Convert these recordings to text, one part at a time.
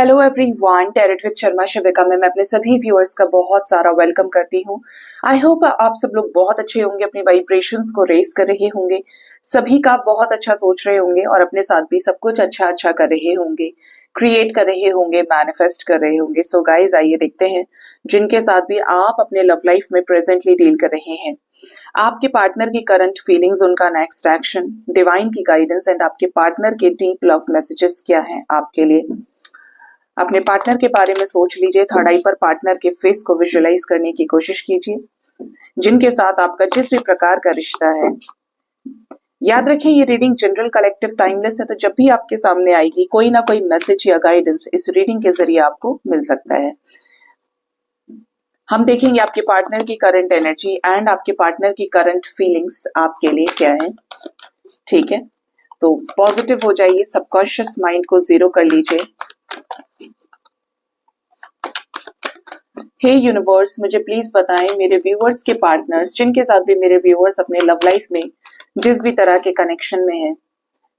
Hello everyone, tarot with Sharma Shivika में मैं अपने सभी व्यूअर्स का बहुत सारा वेलकम करती हूँ। आई होप आप सब लोग बहुत अच्छे होंगे, अपनी वाइब्रेशंस को रेस कर रहे होंगे, सभी का बहुत अच्छा सोच रहे होंगे और अपने साथ भी सब कुछ अच्छा अच्छा कर रहे होंगे, क्रिएट कर रहे होंगे, मैनिफेस्ट कर रहे होंगे। सो गाइज, आइए देखते हैं जिनके साथ भी आप अपने लव लाइफ में प्रेजेंटली डील कर रहे हैं, आपके पार्टनर की करंट फीलिंग्स, उनका नेक्स्ट एक्शन, डिवाइन की गाइडेंस एंड आपके पार्टनर के डीप लव मैसेजेस क्या हैं आपके लिए। अपने पार्टनर के बारे में सोच लीजिए, थर्ड आई पर पार्टनर के फेस को विजुअलाइज करने की कोशिश कीजिए जिनके साथ आपका जिस भी प्रकार का रिश्ता है। याद रखें, ये रीडिंग जनरल, कलेक्टिव, टाइमलेस है, तो जब भी आपके सामने आएगी कोई ना कोई मैसेज या गाइडेंस इस रीडिंग के जरिए आपको मिल सकता है। हम देखेंगे आपके पार्टनर की करंट एनर्जी एंड आपके पार्टनर की करंट फीलिंग्स आपके लिए क्या है। ठीक है, तो पॉजिटिव हो जाइए, सबकॉन्शियस माइंड को जीरो कर लीजिए। हे यूनिवर्स, मुझे प्लीज बताएं मेरे व्यूअर्स के पार्टनर्स, जिनके साथ भी मेरे व्यूअर्स अपने लव लाइफ में जिस भी तरह के कनेक्शन में हैं,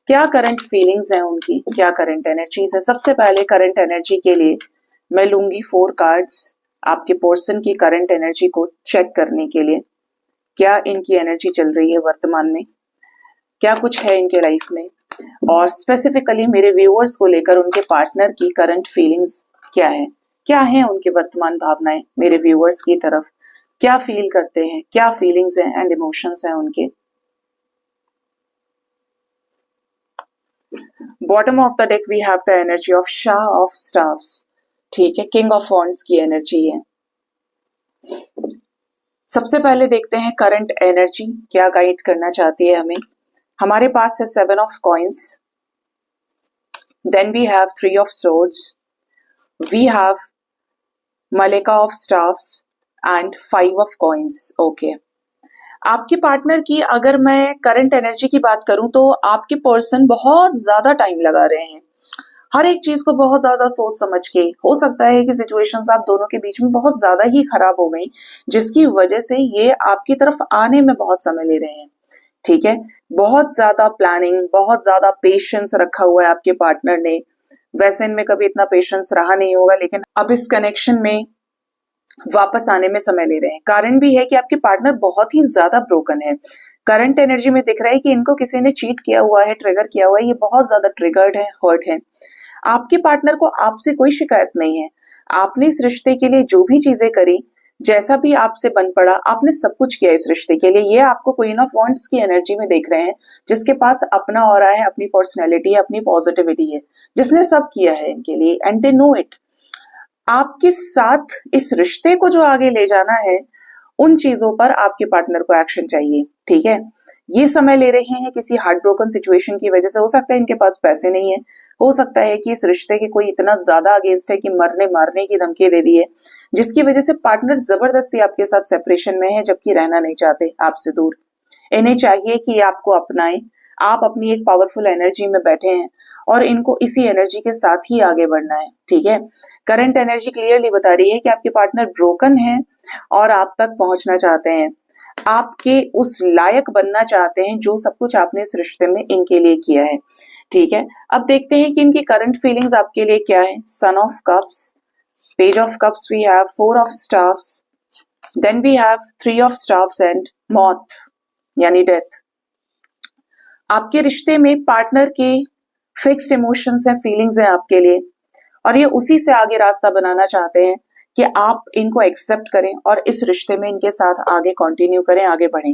क्या करंट फीलिंग्स हैं उनकी, क्या करंट एनर्जीज है। सबसे पहले करंट एनर्जी के लिए मैं लूंगी 4 कार्ड्स आपके पर्सन की करंट एनर्जी को चेक करने के लिए। क्या इनकी एनर्जी चल रही है वर्तमान में, क्या कुछ है इनके लाइफ में, और स्पेसिफिकली मेरे व्यूअर्स को लेकर उनके पार्टनर की करंट फीलिंग्स क्या है, क्या है उनकी वर्तमान भावनाएं मेरे व्यूअर्स की तरफ, क्या फील करते हैं, क्या फीलिंग्स हैं एंड इमोशंस हैं उनके। Bottom of the deck we have the energy of शाह ऑफ स्टाफ्स। ठीक है, किंग ऑफ वॉन्ड्स की एनर्जी है। सबसे पहले देखते हैं करंट एनर्जी क्या गाइड करना चाहती है हमें। हमारे पास है 7 of coins, then we have 3 of swords, we have मलेका of staffs and 5 of coins. Okay, आपके पार्टनर की अगर मैं करंट एनर्जी की बात करूं तो आपके पर्सन बहुत ज्यादा टाइम लगा रहे हैं, हर एक चीज को बहुत ज्यादा सोच समझ के। हो सकता है कि सिचुएशंस आप दोनों के बीच में बहुत ज्यादा ही खराब हो गई, जिसकी वजह से ये आपकी तरफ आने में बहुत समय ले रहे हैं। ठीक है, बहुत ज्यादा प्लानिंग, बहुत ज्यादा पेशेंस रखा हुआ है आपके पार्टनर ने। वैसे इनमें कभी इतना पेशेंस रहा नहीं होगा, लेकिन अब इस कनेक्शन में वापस आने में समय ले रहे हैं। कारण भी है कि आपके पार्टनर बहुत ही ज्यादा ब्रोकन है। करंट एनर्जी में दिख रहा है कि इनको किसी ने चीट किया हुआ है, ट्रिगर किया हुआ है, ये बहुत ज्यादा ट्रिगर्ड है, हर्ट है। आपके पार्टनर को आपसे कोई शिकायत नहीं है। आपने इस रिश्ते के लिए जो भी चीजें करी, जैसा भी आपसे बन पड़ा, आपने सब कुछ किया इस रिश्ते के लिए। ये आपको क्वीन ऑफ वॉन्ड्स की एनर्जी में देख रहे हैं, जिसके पास अपना ऑरा है, अपनी पर्सनैलिटी है, अपनी पॉजिटिविटी है, जिसने सब किया है इनके लिए एंड दे नो इट। आपके साथ इस रिश्ते को जो आगे ले जाना है, उन चीजों पर आपके पार्टनर को एक्शन चाहिए। ठीक है, ये समय ले रहे हैं किसी हार्ट ब्रोकन सिचुएशन की वजह से। हो सकता है इनके पास पैसे नहीं है, हो सकता है कि इस रिश्ते के कोई इतना ज्यादा अगेंस्ट है कि मरने मारने की धमकी दे दी है, जिसकी वजह से पार्टनर जबरदस्ती आपके साथ सेपरेशन में है, जबकि रहना नहीं चाहते आपसे दूर। इन्हें चाहिए कि आपको अपनाएं, आप अपनी एक पावरफुल एनर्जी में बैठे हैं और इनको इसी एनर्जी के साथ ही आगे बढ़ना है। ठीक है, करंट एनर्जी क्लियरली बता रही है कि आपके पार्टनर ब्रोकन है और आप तक पहुंचना चाहते हैं, आपके उस लायक बनना चाहते हैं जो सब कुछ आपने इस रिश्ते में इनके लिए किया है। ठीक है, अब देखते हैं कि इनकी करंट फीलिंग्स आपके लिए क्या है। Sun of cups, page of cups, we have 4 of staffs, then we have 3 of staffs and मौत यानी डेथ। आपके रिश्ते में पार्टनर के फिक्स्ड इमोशंस हैं, फीलिंग्स हैं आपके लिए, और ये उसी से आगे रास्ता बनाना चाहते हैं कि आप इनको एक्सेप्ट करें और इस रिश्ते में इनके साथ आगे कंटिन्यू करें, आगे बढ़ें।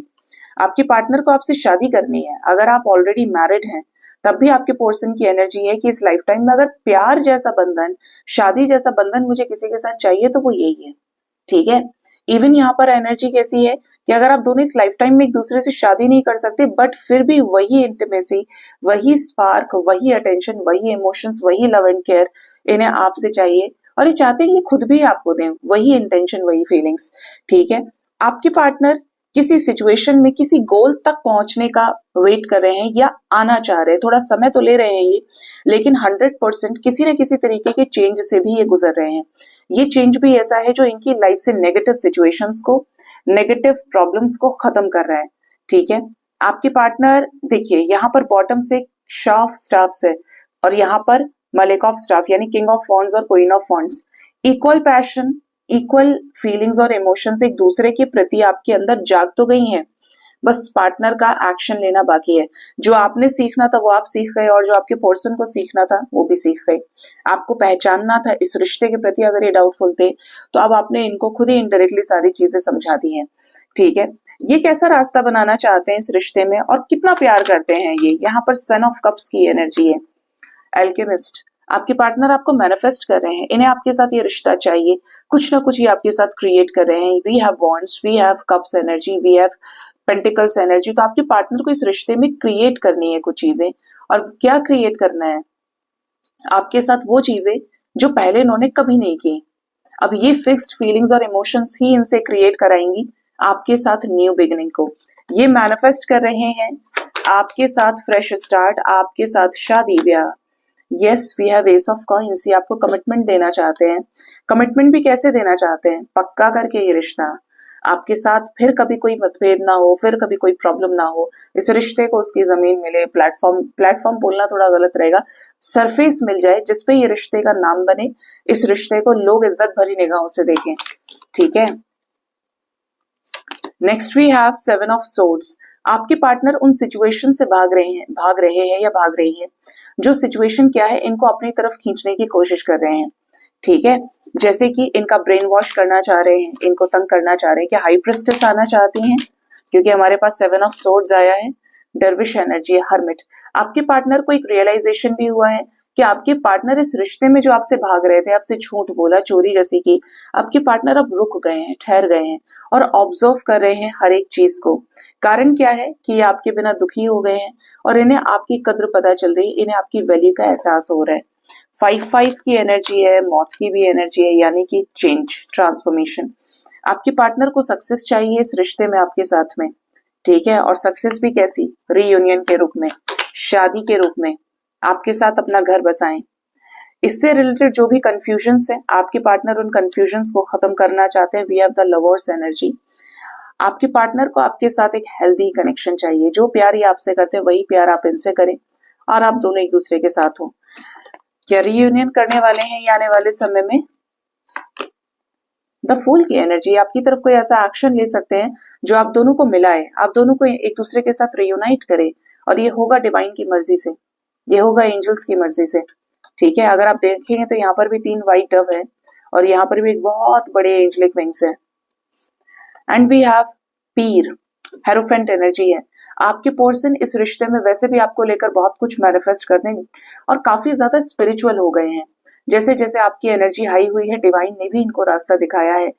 आपके पार्टनर को आपसे शादी करनी है। अगर आप ऑलरेडी मैरिड हैं, तब भी आपके पर्सन की एनर्जी है कि इस लाइफ टाइम में अगर प्यार जैसा बंधन, शादी जैसा बंधन मुझे किसी के साथ चाहिए तो वो यही है। ठीक है, इवन यहाँ पर एनर्जी कैसी है कि अगर आप दोनों इस लाइफ टाइम में एक दूसरे से शादी नहीं कर सकते, बट फिर भी वही इंटीमेसी, वही स्पार्क, वही अटेंशन, वही इमोशंस, वही लव एंड केयर इन्हें आपसे चाहिए, और ये चाहते हैं कि खुद भी आपको दें वही इंटेंशन, वही फीलिंग्स। ठीक है, आपके पार्टनर किसी सिचुएशन में किसी गोल तक पहुंचने का वेट कर रहे हैं या आना चाह रहे हैं। थोड़ा समय तो ले रहे हैं ये, लेकिन 100% किसी न किसी तरीके के चेंज से भी ये गुजर रहे हैं। ये चेंज भी ऐसा है जो इनकी लाइफ से नेगेटिव सिचुएशंस को, नेगेटिव प्रॉब्लम्स को खत्म कर रहा है। ठीक है, आपके पार्टनर देखिए यहाँ पर बॉटम से शॉ ऑफ स्टाफ्स है और यहाँ पर मलिक ऑफ स्टाफ यानी किंग ऑफ वॉन्ड्स और queen of wands, equal passion, equal feelings और इमोशंस एक दूसरे के प्रति आपके अंदर जाग तो गई हैं, बस पार्टनर का एक्शन लेना बाकी है। जो आपने सीखना था वो आप सीख गए, और जो आपके पर्सन को सीखना था वो भी सीख गए। आपको पहचानना था इस रिश्ते के प्रति, अगर ये डाउटफुल थे तो अब आपने इनको खुद ही इनडायरेक्टली सारी चीजें समझा दी हैं। ठीक है, ये कैसा रास्ता बनाना चाहते हैं इस रिश्ते में और कितना प्यार करते हैं ये, यहाँ पर सन ऑफ कप्स की एनर्जी है। एल्केमिस्ट, आपके पार्टनर आपको मैनिफेस्ट कर रहे हैं, इन्हें आपके साथ ये रिश्ता चाहिए, कुछ ना कुछ ये आपके साथ क्रिएट कर रहे हैं। We have wands, we have cups energy, we have pentacles energy. तो आपके पार्टनर को इस रिश्ते में क्रिएट करनी है कुछ चीजें, और क्या क्रिएट करना है आपके साथ, वो चीजें जो पहले इन्होंने कभी नहीं की। अब ये फिक्स्ड फीलिंग्स और इमोशंस ही इनसे क्रिएट कराएंगी आपके साथ न्यू बिगिनिंग को। ये मैनिफेस्ट कर रहे हैं आपके साथ फ्रेश स्टार्ट, आपके साथ शादी ब्याह। Yes, we have ace of coins, ये आपको कमिटमेंट देना चाहते हैं। कमिटमेंट भी कैसे देना चाहते हैं, पक्का करके ये रिश्ता आपके साथ फिर कभी कोई मतभेद ना हो, फिर कभी कोई प्रॉब्लम ना हो, इस रिश्ते को उसकी जमीन मिले, प्लेटफॉर्म बोलना थोड़ा गलत रहेगा, सरफेस मिल जाए जिसपे ये रिश्ते का नाम बने, इस रिश्ते को लोग इज्जत भरी निगाहों से देखें। ठीक है, next we have seven of swords. आपके पार्टनर उन सिचुएशन से भाग रहे हैं या भाग रही है, जो सिचुएशन क्या है इनको अपनी तरफ खींचने की कोशिश कर रहे हैं। ठीक है, जैसे कि इनका ब्रेन वॉश करना चाह रहे हैं, इनको तंग करना चाह रहे हैं, क्या हाई प्रिस्टेस आना चाहती हैं, क्योंकि हमारे पास सेवन ऑफ सोर्ड्स आया है। डरविश एनर्जी है, हर्मिट। आपके पार्टनर को एक रियलाइजेशन भी हुआ है कि आपके पार्टनर इस रिश्ते में जो आपसे भाग रहे थे, आपसे झूठ बोला, चोरी जैसी की, आपके पार्टनर अब रुक गए हैं, ठहर गए हैं और ऑब्जर्व कर रहे हैं हर एक चीज को। कारण क्या है कि ये आपके बिना दुखी हो गए हैं और इन्हें आपकी कद्र पता चल रही है, इन्हें आपकी वैल्यू का एहसास हो रहा है। 5-5 की एनर्जी है, मौत की भी एनर्जी है, यानी कि चेंज, ट्रांसफॉर्मेशन। आपके पार्टनर को सक्सेस चाहिए इस रिश्ते में आपके साथ में। ठीक है, और सक्सेस भी कैसी, रीयूनियन के रूप में, शादी के रूप में, आपके साथ अपना घर बसाएं। इससे रिलेटेड जो भी कंफ्यूजन्स है, आपके पार्टनर उन कंफ्यूजन्स को खत्म करना चाहते हैं। We have the lovers energy. आपके पार्टनर को आपके साथ एक हेल्दी कनेक्शन चाहिए, जो प्यार ये आपसे करते हैं वही प्यार आप इनसे करें और आप दोनों एक दूसरे के साथ हो। क्या रीयूनियन करने वाले हैं ये आने वाले समय में? द फूल की एनर्जी, आपकी तरफ कोई ऐसा एक्शन ले सकते हैं जो आप दोनों को मिलाए, आप दोनों को एक दूसरे के साथ रियूनाइट करे, और ये होगा डिवाइन की मर्जी से, ये होगा एंजल्स की मर्जी से। ठीक है, अगर आप देखेंगे तो यहाँ पर भी 3 व्हाइट डव है और यहाँ पर भी एक बहुत बड़े एंजलिक विंग्स है। And we have Pir, hierophant energy है। आपके पर्सन इस रिश्ते में वैसे भी आपको लेकर बहुत कुछ मैनिफेस्ट करते हैं और काफी ज्यादा स्पिरिचुअल हो गए हैं। जैसे जैसे आपकी एनर्जी हाई हुई है, डिवाइन ने भी इनको रास्ता दिखाया है।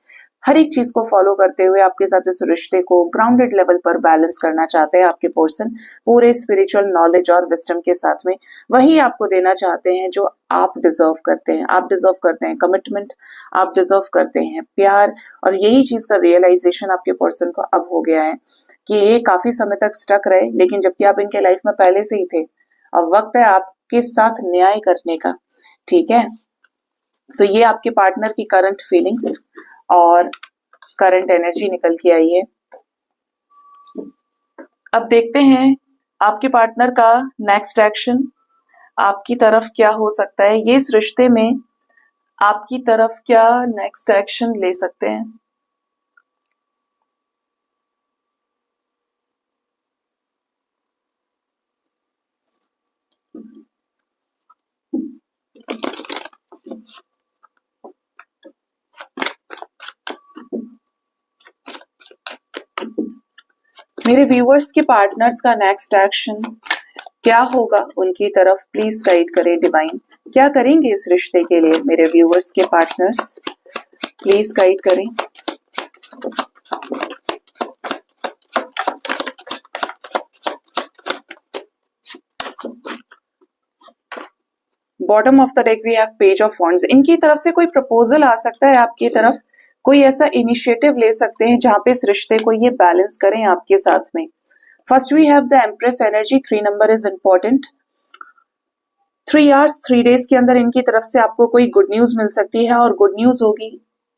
हर एक चीज को फॉलो करते हुए आपके साथ इस रिश्ते को ग्राउंडेड लेवल पर बैलेंस करना चाहते हैं आपके पर्सन, पूरे स्पिरिचुअल नॉलेज और विजडम के साथ में। वही आपको देना चाहते हैं जो आप डिजर्व करते हैं। आप डिजर्व करते हैं कमिटमेंट, आप डिजर्व करते हैं प्यार, और यही चीज का रियलाइजेशन आपके पर्सन को अब हो गया है कि ये काफी समय तक स्टक रहे, लेकिन जबकि आप इनके लाइफ में पहले से ही थे, अब वक्त है आपके साथ न्याय करने का। ठीक है, तो ये आपके पार्टनर की करंट फीलिंग्स और करंट एनर्जी निकल के आई है। अब देखते हैं आपके पार्टनर का नेक्स्ट एक्शन आपकी तरफ क्या हो सकता है। ये इस रिश्ते में आपकी तरफ क्या नेक्स्ट एक्शन ले सकते हैं। मेरे व्यूअर्स के पार्टनर्स का नेक्स्ट एक्शन क्या होगा उनकी तरफ, प्लीज गाइड करें डिवाइन। क्या करेंगे इस रिश्ते के लिए मेरे व्यूअर्स के पार्टनर्स, प्लीज गाइड करें। Bottom of the deck we have page of wands. इनकी तरफ से कोई प्रपोजल आ सकता है आपकी तरफ, कोई ऐसा इनिशिएटिव ले सकते हैं जहां पे इस रिश्ते को ये बैलेंस करें आपके साथ में। First we have the empress energy. 3 number is important. 3 hours 3 days के अंदर इनकी तरफ से आपको कोई गुड न्यूज मिल सकती है, और गुड न्यूज होगी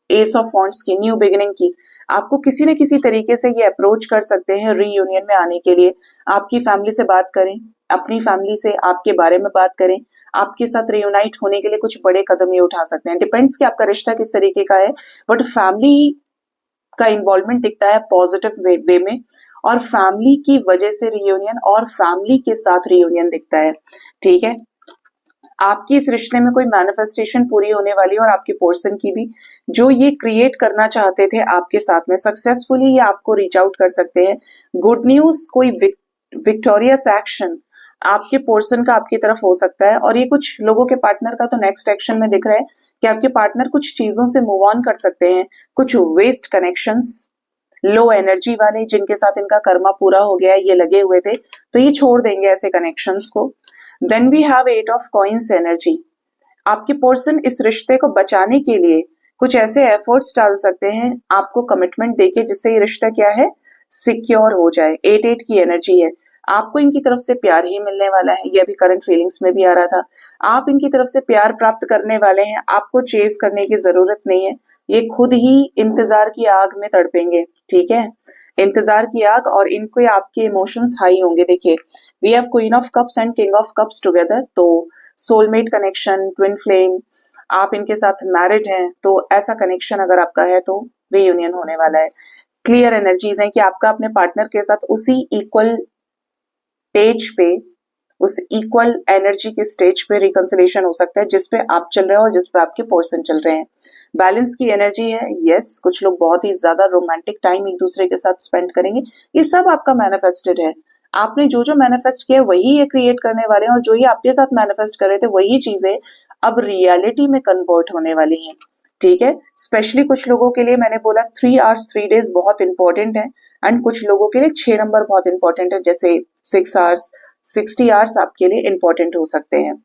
एस ऑफ वॉन्ड्स की, न्यू बिगिनिंग की। आपको किसी न किसी तरीके से ये अप्रोच कर सकते हैं रीयूनियन में आने के लिए। आपकी फैमिली से बात करें, अपनी फैमिली से आपके बारे में बात करें, आपके साथ रियूनाइट होने के लिए कुछ बड़े कदम ये उठा सकते हैं। डिपेंड्स कि आपका रिश्ता किस तरीके का है, बट फैमिली का इन्वॉल्वमेंट दिखता है पॉजिटिव वे में, और फैमिली की वजह से रियूनियन और फैमिली के साथ रियूनियन दिखता है। ठीक है, आपकी इस रिश्ते में कोई मैनिफेस्टेशन पूरी होने वाली है, और आपके पर्सन की भी, जो ये क्रिएट करना चाहते थे आपके साथ में सक्सेसफुली ये आपको रीच आउट कर सकते हैं। गुड न्यूज, कोई विक्टोरियस एक्शन आपके पर्सन का आपकी तरफ हो सकता है, और ये कुछ लोगों के पार्टनर का तो नेक्स्ट एक्शन में दिख रहा है कि आपके पार्टनर कुछ चीजों से मूव ऑन कर सकते हैं, कुछ वेस्ट कनेक्शंस, लो एनर्जी वाले जिनके साथ इनका कर्मा पूरा हो गया है, ये लगे हुए थे, तो ये छोड़ देंगे ऐसे कनेक्शंस को। Then we have 8 of coins energy. आपके पर्सन इस रिश्ते को बचाने के लिए कुछ ऐसे एफर्ट्स डाल सकते हैं आपको कमिटमेंट देके, जिससे ये रिश्ता क्या है, सिक्योर हो जाए। 8 की एनर्जी है, आपको इनकी तरफ से प्यार ही मिलने वाला है, ये अभी करंट फीलिंग्स में भी आ रहा था। आप इनकी तरफ से प्यार प्राप्त करने वाले हैं, आपको चेस करने की जरूरत नहीं है, ये खुद ही इंतजार की आग में तड़पेंगे। ठीक है, इंतजार की आग, और इनको आपके इमोशंस हाई होंगे। देखिए, we have queen of cups and king of cups together, तो सोलमेट कनेक्शन, ट्विन फ्लेम, आप इनके साथ मैरिड हैं, तो ऐसा कनेक्शन अगर आपका है तो रीयूनियन होने वाला है। क्लियर एनर्जीज हैं कि आपका अपने पार्टनर के साथ उसी इक्वल पेज पे, उस इक्वल एनर्जी के स्टेज पे रिकंसिलेशन हो सकता है जिस पे आप चल रहे हैं और जिस पे आपके पर्सन चल रहे हैं। बैलेंस की एनर्जी है, यस, कुछ लोग बहुत ही ज्यादा रोमांटिक टाइम एक दूसरे के साथ स्पेंड करेंगे, ये सब आपका मैनिफेस्टेड है। आपने जो जो मैनिफेस्ट किया वही ये क्रिएट करने वाले हैं, और जो ये आपके साथ मैनिफेस्ट कर रहे थे वही चीजें अब रियलिटी में कन्वर्ट होने वाली हैं। ठीक है, स्पेशली कुछ लोगों के लिए मैंने बोला 3 आवर्स 3 डेज बहुत इंपॉर्टेंट है, एंड कुछ लोगों के लिए 6 नंबर बहुत इंपॉर्टेंट है, जैसे 6 आवर्स 60 आवर्स आपके लिए इंपॉर्टेंट हो सकते हैं।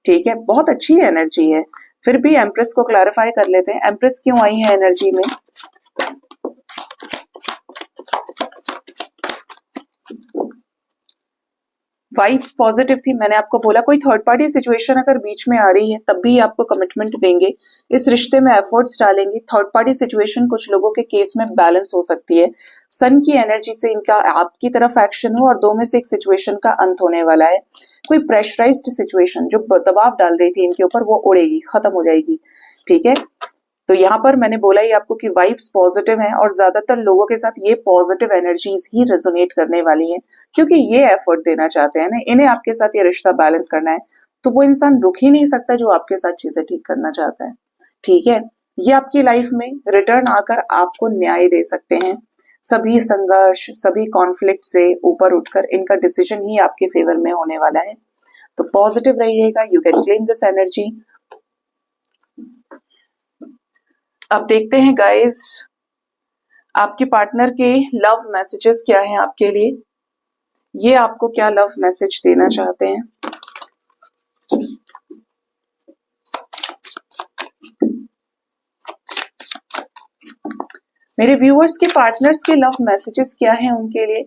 ठीक है, बहुत अच्छी एनर्जी है। फिर भी एम्प्रेस को क्लैरिफाई कर लेते हैं, एम्प्रेस क्यों आई है एनर्जी में। वाइब्स पॉजिटिव थी, मैंने आपको बोला कोई थर्ड पार्टी सिचुएशन अगर बीच में आ रही है तब भी आपको कमिटमेंट देंगे, इस रिश्ते में एफर्ट्स डालेंगे। थर्ड पार्टी सिचुएशन कुछ लोगों के केस में बैलेंस हो सकती है। सन की एनर्जी से इनका आपकी तरफ एक्शन हो, और 2 में से एक सिचुएशन का अंत होने वाला है। कोई प्रेशराइज्ड सिचुएशन जो दबाव डाल रही थी इनके ऊपर, वो उड़ेगी, खत्म हो जाएगी। ठीक है, तो यहाँ पर मैंने बोला ही आपको कि वाइब्स पॉजिटिव हैं, और ज्यादातर लोगों के साथ ये पॉजिटिव एनर्जीज ही रेजोनेट करने वाली हैं, क्योंकि ये एफर्ट देना चाहते हैं ना, इन्हें आपके साथ ये रिश्ता बैलेंस करना है, तो वो इंसान रुक ही नहीं सकता जो आपके साथ चीजें ठीक करना चाहता है। ठीक है, ये आपकी लाइफ में रिटर्न आकर आपको न्याय दे सकते हैं। सभी संघर्ष, सभी कॉन्फ्लिक्ट से ऊपर उठकर इनका डिसीजन ही आपके फेवर में होने वाला है। तो पॉजिटिव रहिएगा, you can claim this energy. अब देखते हैं गाइस, आपके पार्टनर के लव मैसेजेस क्या हैं आपके लिए, ये आपको क्या लव मैसेज देना चाहते हैं। मेरे व्यूअर्स के पार्टनर्स के लव मैसेजेस क्या हैं उनके लिए,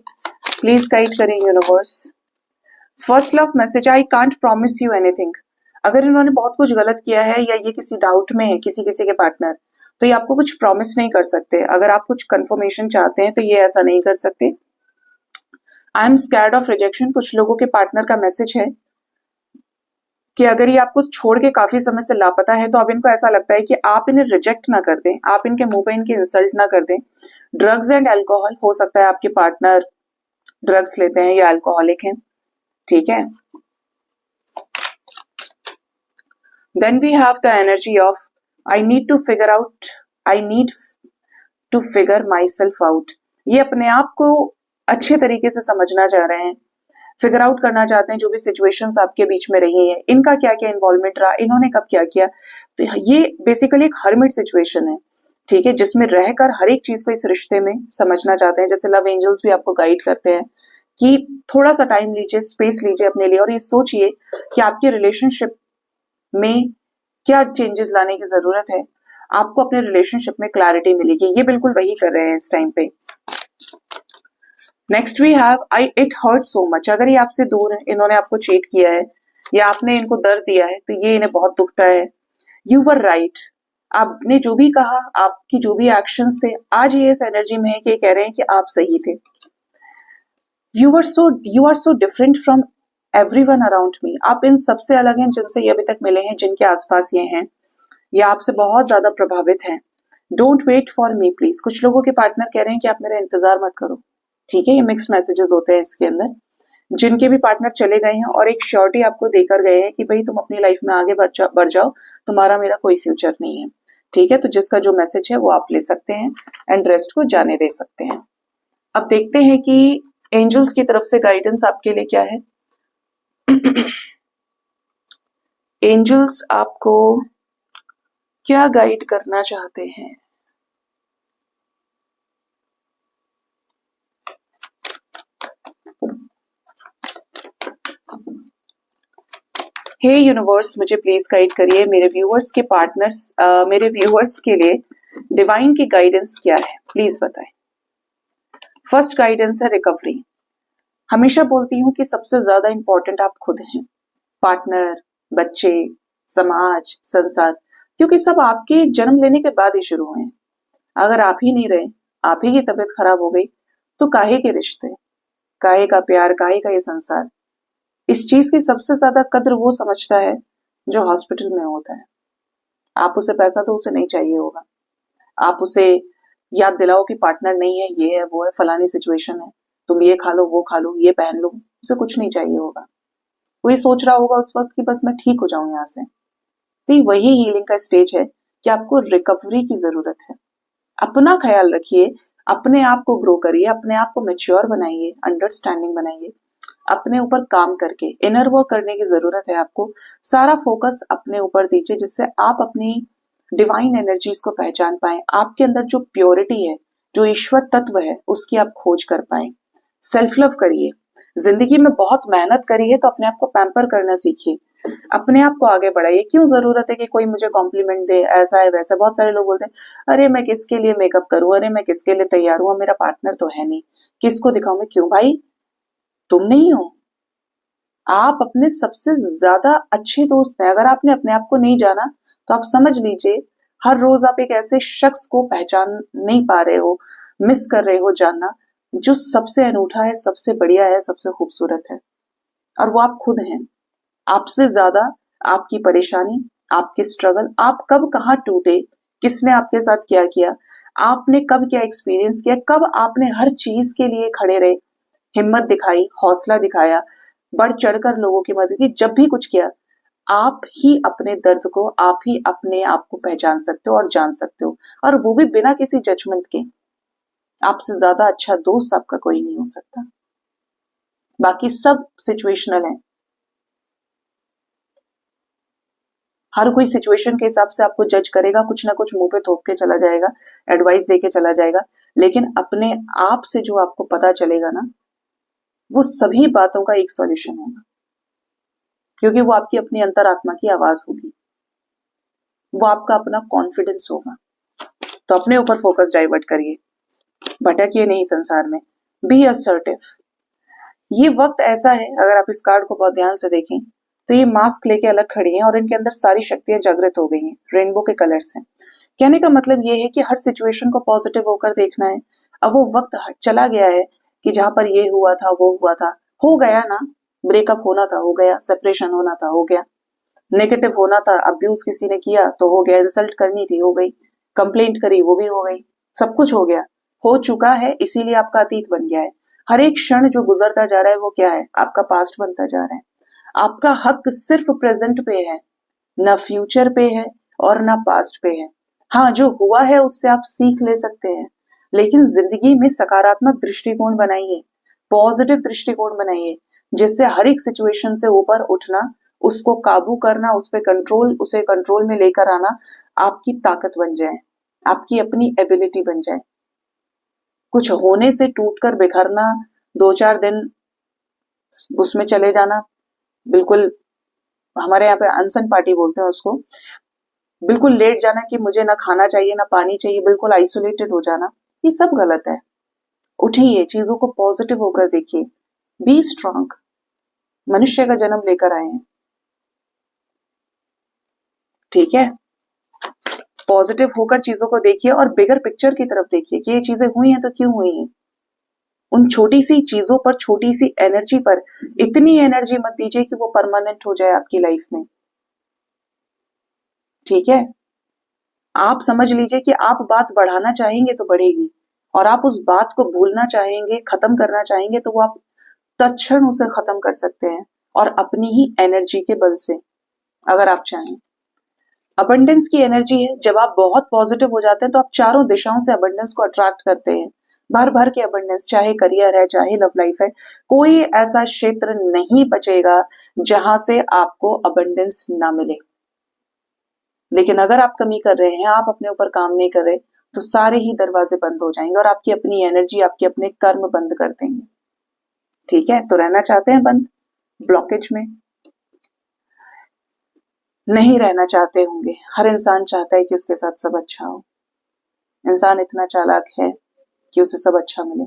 प्लीज गाइड करें universe. First love message, I can't promise you anything. अगर इन्होंने बहुत कुछ गलत किया है, या ये किसी डाउट में है किसी किसी के पार्टनर, तो ये आपको कुछ प्रॉमिस नहीं कर सकते। अगर आप कुछ कंफर्मेशन चाहते हैं तो ये ऐसा नहीं कर सकते। I am scared of rejection, कुछ लोगों के पार्टनर का मैसेज है कि अगर ये आपको छोड़ के काफी समय से लापता है, तो अब इनको ऐसा लगता है कि आप इन्हें रिजेक्ट ना कर दें, आप इनके मुंह पे इनकी इंसल्ट ना कर दें। ड्रग्स एंड अल्कोहल, हो सकता है आपके पार्टनर ड्रग्स लेते हैं या अल्कोहलिक हैं। ठीक है, then we have the energy of I need to figure out, I need to figure myself out। ये अपने आप को अच्छे तरीके से समझना चाह रहे हैं, फिगर आउट करना चाहते हैं जो भी सिचुएशंस आपके बीच में रही है, इनका क्या क्या इन्वॉल्वमेंट रहा, इन्होंने कब क्या किया। तो ये बेसिकली एक हर्मिट सिचुएशन है। ठीक है, जिसमें रहकर हर एक चीज को इस रिश्ते में समझना चाहते हैं। जैसे लव एंजल्स भी आपको गाइड करते हैं कि थोड़ा सा टाइम लीजिए, स्पेस लीजिए अपने लिए, और ये सोचिए कि आपके रिलेशनशिप में क्या चेंजेस लाने की जरूरत है, आपको अपने रिलेशनशिप में क्लैरिटी मिलेगी। ये बिल्कुल वही कर रहे हैं इस टाइम पे। Next we have I it hurt so much. अगर ये आपसे दूर है, इन्होंने आपको चीट किया है या आपने इनको दर्द दिया है, तो ये इन्हें बहुत दुखता है। यू वर राइट, आपने जो भी कहा, आपकी जो भी एक्शंस थे, आज ये इस एनर्जी में है कि कह रहे हैं कि आप सही थे। You are so different from everyone around me, आप इन सबसे अलग हैं जिनसे ये अभी तक मिले हैं, जिनके आसपास ये हैं, या आपसे बहुत ज्यादा प्रभावित हैं। Don't wait for me please. कुछ लोगों के पार्टनर कह रहे हैं कि आप मेरा इंतजार मत करो। ठीक है, ये मिक्स्ड मैसेजेस होते हैं इसके अंदर। जिनके भी पार्टनर चले गए हैं और एक श्योरिटी आपको देकर गए हैं कि भाई तुम अपनी लाइफ में आगे बढ़ जाओ, तुम्हारा मेरा कोई फ्यूचर नहीं है। ठीक है, तो जिसका जो मैसेज है वो आप ले सकते हैं एंड रेस्ट को जाने दे सकते हैं। अब देखते हैं कि एंजल्स की तरफ से गाइडेंस आपके लिए क्या है। एंजल्स आपको क्या गाइड करना चाहते हैं? हे यूनिवर्स, मुझे प्लीज गाइड करिए, मेरे व्यूअर्स के पार्टनर्स, मेरे व्यूअर्स के लिए डिवाइन की गाइडेंस क्या है, प्लीज बताएं। फर्स्ट गाइडेंस है रिकवरी। हमेशा बोलती हूँ कि सबसे ज्यादा इंपॉर्टेंट आप खुद हैं, पार्टनर, बच्चे, समाज, संसार, क्योंकि सब आपके जन्म लेने के बाद ही शुरू हुए हैं। अगर आप ही नहीं रहे, आप ही की तबीयत खराब हो गई, तो काहे के रिश्ते, काहे का प्यार, काहे का ये संसार। इस चीज की सबसे ज्यादा कद्र वो समझता है जो हॉस्पिटल में होता है। आप उसे पैसा तो उसे नहीं चाहिए होगा, आप उसे याद दिलाओ कि पार्टनर नहीं है, ये है, वो है, फलानी सिचुएशन है, तुम ये खा लो, वो खा लो, ये पहन लो, उसे कुछ नहीं चाहिए होगा। वो ये सोच रहा होगा उस वक्त कि बस मैं ठीक हो जाऊं यहाँ से। तो ये वही हीलिंग का स्टेज है कि आपको रिकवरी की जरूरत है। अपना ख्याल रखिए, अपने आप को ग्रो करिए, अपने आप को मेच्योर बनाइए, अंडरस्टैंडिंग बनाइए, अपने ऊपर काम करके इनर वर्क करने की जरूरत है आपको। सारा फोकस अपने ऊपर दीजिए, जिससे आप अपनी डिवाइन एनर्जीज को पहचान पाए, आपके अंदर जो प्योरिटी है, जो ईश्वर तत्व है, उसकी आप खोज कर पाए। सेल्फ लव करिए। जिंदगी में बहुत मेहनत करी है तो अपने आप को पैम्पर करना सीखिए, अपने आप को आगे बढ़ाइए। क्यों जरूरत है कि कोई मुझे कॉम्प्लीमेंट दे, ऐसा है वैसा। बहुत सारे लोग बोलते हैं अरे मैं किसके लिए मेकअप करूं, अरे मैं किसके लिए तैयार हूं, मेरा पार्टनर तो है नहीं, किसको दिखाऊं मैं। क्यों भाई, तुम नहीं हो, आप अपने सबसे ज्यादा अच्छे दोस्त हैं। अगर आपने अपने आप को नहीं जाना तो आप समझ लीजिए हर रोज आप एक ऐसे शख्स को पहचान नहीं पा रहे हो, मिस कर रहे हो जानना, जो सबसे अनूठा है, सबसे बढ़िया है, सबसे खूबसूरत है, और वो आप खुद हैं। आपसे ज्यादा आपकी परेशानी, आपकी स्ट्रगल, आप कब कहाँ टूटे, किसने आपके साथ क्या किया, आपने कब क्या एक्सपीरियंस किया, कब आपने हर चीज के लिए खड़े रहे, हिम्मत दिखाई, हौसला दिखाया, बढ़ चढ़कर लोगों की मदद की, जब भी कुछ किया, आप ही अपने दर्द को, आप ही अपने आप को पहचान सकते हो और जान सकते हो, और वो भी बिना किसी जजमेंट के। आपसे ज्यादा अच्छा दोस्त आपका कोई नहीं हो सकता। बाकी सब सिचुएशनल है, हर कोई सिचुएशन के हिसाब से आपको जज करेगा, कुछ ना कुछ मुंह पे थोप के चला जाएगा, एडवाइस देके चला जाएगा, लेकिन अपने आप से जो आपको पता चलेगा ना, वो सभी बातों का एक सॉल्यूशन होगा, क्योंकि वो आपकी अपनी अंतरात्मा की आवाज होगी, वो आपका अपना कॉन्फिडेंस होगा। तो अपने ऊपर फोकस डाइवर्ट करिए, भटकिए नहीं संसार में, बी असर्टिव। ये वक्त ऐसा है, अगर आप इस कार्ड को बहुत ध्यान से देखें तो ये मास्क लेके अलग खड़ी हैं और इनके अंदर सारी शक्तियां जागृत हो गई हैं, रेनबो के कलर्स हैं। कहने का मतलब ये है कि हर सिचुएशन को पॉजिटिव होकर देखना है। अब वो वक्त चला गया है कि जहां पर ये हुआ था, वो हुआ था, हो गया ना, ब्रेकअप होना था, हो गया, सेपरेशन होना था, हो गया, नेगेटिव होना था, अब्यूज किसी ने किया तो हो गया, इंसल्ट करनी थी, हो गई, कंप्लेंट करी, वो भी हो गई, सब कुछ हो गया, हो चुका है, इसीलिए आपका अतीत बन गया है। हर एक क्षण जो गुजरता जा रहा है वो क्या है, आपका पास्ट बनता जा रहा है। आपका हक सिर्फ प्रेजेंट पे है, ना फ्यूचर पे है और ना पास्ट पे है। हाँ, जो हुआ है उससे आप सीख ले सकते हैं, लेकिन जिंदगी में सकारात्मक दृष्टिकोण बनाइए, पॉजिटिव दृष्टिकोण बनाइए, जिससे हर एक सिचुएशन से ऊपर उठना, उसको काबू करना, उस पे कंट्रोल, उसे कंट्रोल में लेकर आना आपकी ताकत बन जाए, आपकी अपनी एबिलिटी बन जाए। कुछ होने से टूटकर बिखरना, 2-4 दिन उसमें चले जाना, बिल्कुल, हमारे यहाँ पे अनसन पार्टी बोलते हैं उसको, बिल्कुल लेट जाना कि मुझे ना खाना चाहिए ना पानी चाहिए, बिल्कुल आइसोलेटेड हो जाना, ये सब गलत है। उठिए, चीजों को पॉजिटिव होकर देखिए, बी स्ट्रांग। मनुष्य का जन्म लेकर आए हैं, ठीक है, पॉजिटिव होकर चीजों को देखिए और बिगर पिक्चर की तरफ देखिए कि ये चीजें हुई हैं तो क्यों हुई हैं। उन छोटी सी चीजों पर, छोटी सी एनर्जी पर इतनी एनर्जी मत दीजिए कि वो परमानेंट हो जाए आपकी लाइफ में। ठीक है, आप समझ लीजिए कि आप बात बढ़ाना चाहेंगे तो बढ़ेगी, और आप उस बात को भूलना चाहेंगे, खत्म करना चाहेंगे तो वो आप तत्क्षण उसे खत्म कर सकते हैं, और अपनी ही एनर्जी के बल से, अगर आप चाहें। अबंडेंस की एनर्जी है, जब आप बहुत पॉजिटिव हो जाते हैं तो आप चारों दिशाओं से अबंडेंस को अट्रैक्ट करते हैं, भर भर के अबंडेंस, चाहे करियर है, चाहे लव लाइफ है, कोई ऐसा क्षेत्र नहीं बचेगा जहां से आपको अबंडेंस ना मिले। लेकिन अगर आप कमी कर रहे हैं, आप अपने ऊपर काम नहीं कर रहे, तो सारे ही दरवाजे बंद हो जाएंगे और आपकी अपनी एनर्जी, आपके अपने कर्म बंद कर देंगे। ठीक है, तो रहना चाहते हैं बंद, ब्लॉकेज में नहीं रहना चाहते होंगे। हर इंसान चाहता है कि उसके साथ सब अच्छा हो, इंसान इतना चालाक है कि उसे सब अच्छा मिले।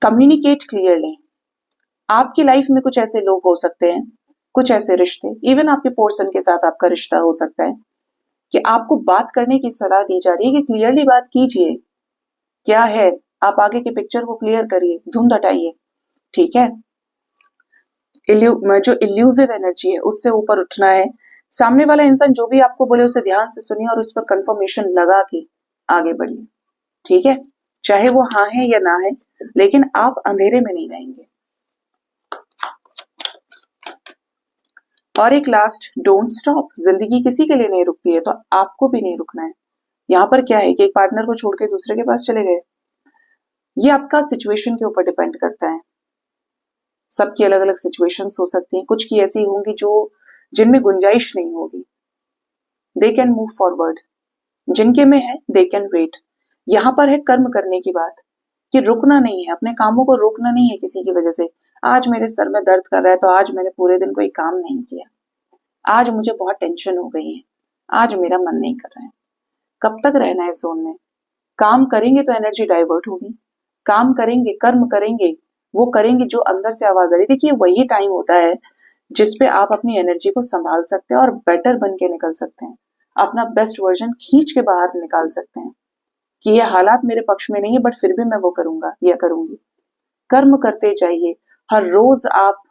Communicate clearly. आपकी लाइफ में कुछ ऐसे लोग हो सकते हैं, कुछ ऐसे रिश्ते, इवन आपके पर्सन के साथ आपका रिश्ता हो सकता है कि आपको बात करने की सलाह दी जा रही है कि क्लियरली बात कीजिए, क्या है, आप आगे की पिक्चर को क्लियर करिए, धुंध हटाइए। ठीक है, जो इल्यूसिव एनर्जी है उससे ऊपर उठना है। सामने वाला इंसान जो भी आपको बोले उसे ध्यान से सुनिए और उस पर कंफर्मेशन लगा के आगे बढ़िए। ठीक है, चाहे वो हाँ है या ना है, लेकिन आप अंधेरे में नहीं रहेंगे। और एक लास्ट, डोंट स्टॉप। जिंदगी किसी के लिए नहीं रुकती है, तो आपको भी नहीं रुकना है। यहाँ पर क्या है कि एक पार्टनर को छोड़ के दूसरे के पास चले गए, ये आपका सिचुएशन के ऊपर डिपेंड करता है। सबकी अलग अलग सिचुएशंस हो सकती हैं, कुछ की ऐसी होंगी जो जिनमें गुंजाइश नहीं होगी, दे कैन मूव फॉरवर्ड, जिनके में है दे कैन वेट। यहाँ पर है कर्म करने की बात, कि रुकना नहीं है, अपने कामों को रोकना नहीं है किसी की वजह से। आज मेरे सर में दर्द कर रहा है तो आज मैंने पूरे दिन कोई काम नहीं किया, आज मुझे बहुत टेंशन हो गई है, आज मेरा मन नहीं कर रहा है। कब तक रहना है जोन में? काम करेंगे तो एनर्जी डाइवर्ट होगी, काम करेंगे, कर्म करेंगे, वो करेंगे जो अंदर से आवाज आ रही। देखिए, वही टाइम होता है जिसपे आप अपनी एनर्जी को संभाल सकते हैं और बेटर बन के निकल सकते हैं, अपना बेस्ट वर्जन खींच के बाहर निकाल सकते हैं कि ये हालात मेरे पक्ष में नहीं है, बट फिर भी मैं वो करूंगा या करूंगी। कर्म करते जाइए, हर रोज आप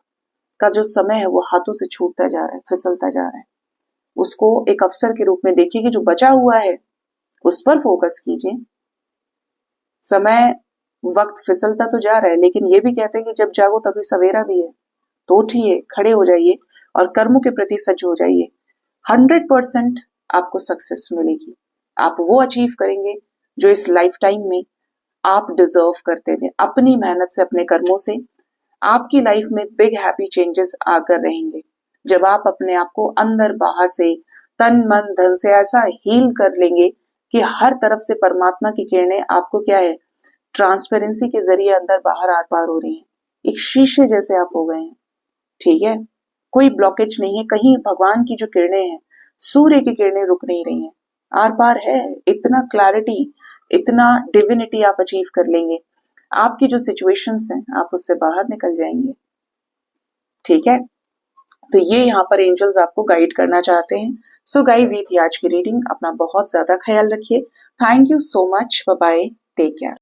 का जो समय है वो हाथों से छूटता जा रहा है, फिसलता जा रहा है, उसको एक अवसर के रूप में देखिए कि जो बचा हुआ है उस पर फोकस कीजिए। समय, वक्त फिसलता तो जा रहा है, लेकिन ये भी कहते हैं कि जब जागो तभी सवेरा भी है। तो उठिए, खड़े हो जाइए और कर्मों के प्रति सज्ज हो जाइए। 100% आपको सक्सेस मिलेगी, आप वो अचीव करेंगे जो इस लाइफ टाइम में आप डिजर्व करते थे। अपनी मेहनत से, अपने कर्मों से आपकी लाइफ में बिग हैप्पी चेंजेस आकर रहेंगे, जब आप अपने आप को अंदर बाहर से, तन मन धन से ऐसा हील कर लेंगे कि हर तरफ से परमात्मा की किरणें आपको क्या है, ट्रांसपेरेंसी के जरिए अंदर बाहर आर पार हो रही हैं, एक शीशे जैसे आप हो गए हैं। ठीक है, कोई ब्लॉकेज नहीं है कहीं, भगवान की जो किरणें हैं, सूर्य की किरणें रुक नहीं रही हैं, आर पार है। इतना क्लैरिटी, इतना डिविनिटी आप अचीव कर लेंगे, आपकी जो सिचुएशंस हैं आप उससे बाहर निकल जाएंगे। ठीक है, तो ये यहाँ पर एंजल्स आपको गाइड करना चाहते हैं। सो गाइज, ये थी आज की रीडिंग। अपना बहुत ज्यादा ख्याल रखिए। Thank you so much, bye bye, take care.